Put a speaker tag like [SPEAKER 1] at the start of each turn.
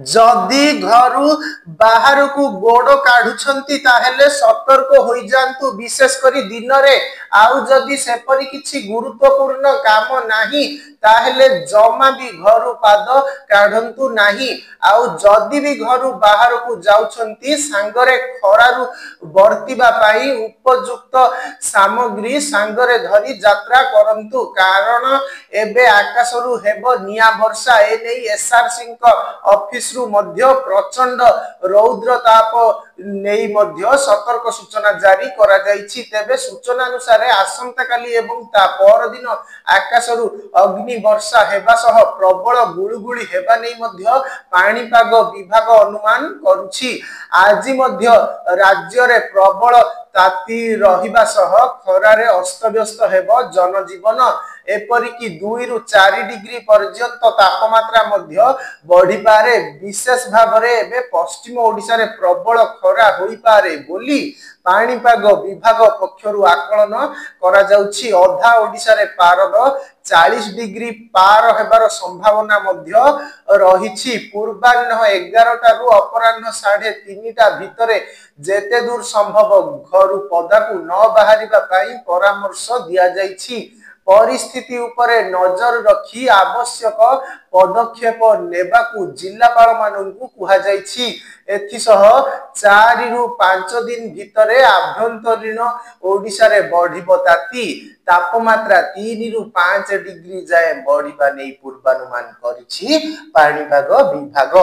[SPEAKER 1] जदि घर बाहर को गोड़ काढ़ुछंती ताहेले सतर्क हो जांतु विशेषकर दिन रे आउ जदि सेपरि किछि गुरुत्वपूर्ण काम नाही ताहेले जमा भी घर पाद काढंतु नाही आउ जदि भी घर बाहर को जाउछंती सांगरे खरारु बर्तिबा पाई उपयुक्त सामग्री सांगरे धरी यात्रा करंतु कारण एबे आकाशरु हेबो निया वर्षा ए नै एसआरसी ऑफिस रु मध्य प्रचंड रौद्र ताप नेई मध्य सतर्क सूचना जारी करा जाईछि। तेबे सूचना अनुसार आसंता काली एवं ता पर दिन आकाशरु अग्नि वर्षा हेबा सह प्रबल गुळुगुळी हेबा नै मध्य पाणीपाग विभाग अनुमान करूछि। आज मध्य राज्य रे प्रबल ताती रहिबा सह खरारे अस्तव्यस्त हेबो जनजीवन एपरिकी 2 रु 4 डिग्री पर्यंत तापमात्रा मध्य बढ़ी पारे। विशेष भाव रे एबे पश्चिम ओडिसा रे प्रबल खरा होई पारे बोली पाणीपाग विभाग पक्षरु आकलन करा जाउछि। अधा ओडिसा रे पारद 40 डिग्री पार हेबार संभावना मध्य रहिछि। पूर्वाह्न 11 टा रु अपराह्न 3:30 टा भितरे जेते दूर संभव घर पदा को न बाहरिबा पाई परामर्श दिया जाइछि। परिस्थिति उपरे नजर रखी आवश्यक पदक्षेप नेबाकू जिल्लापाल माननकू कुहा जाइछि। एथिसह 4 रु 5 दिन भितरे आभ्यंतरीण ओडिसा रे बढ़िबो ताती तापमात्रा 3 रु 5 डिग्री जाए बढ़िबा नै पूर्वानुमान करिछि पाणीपाग विभाग।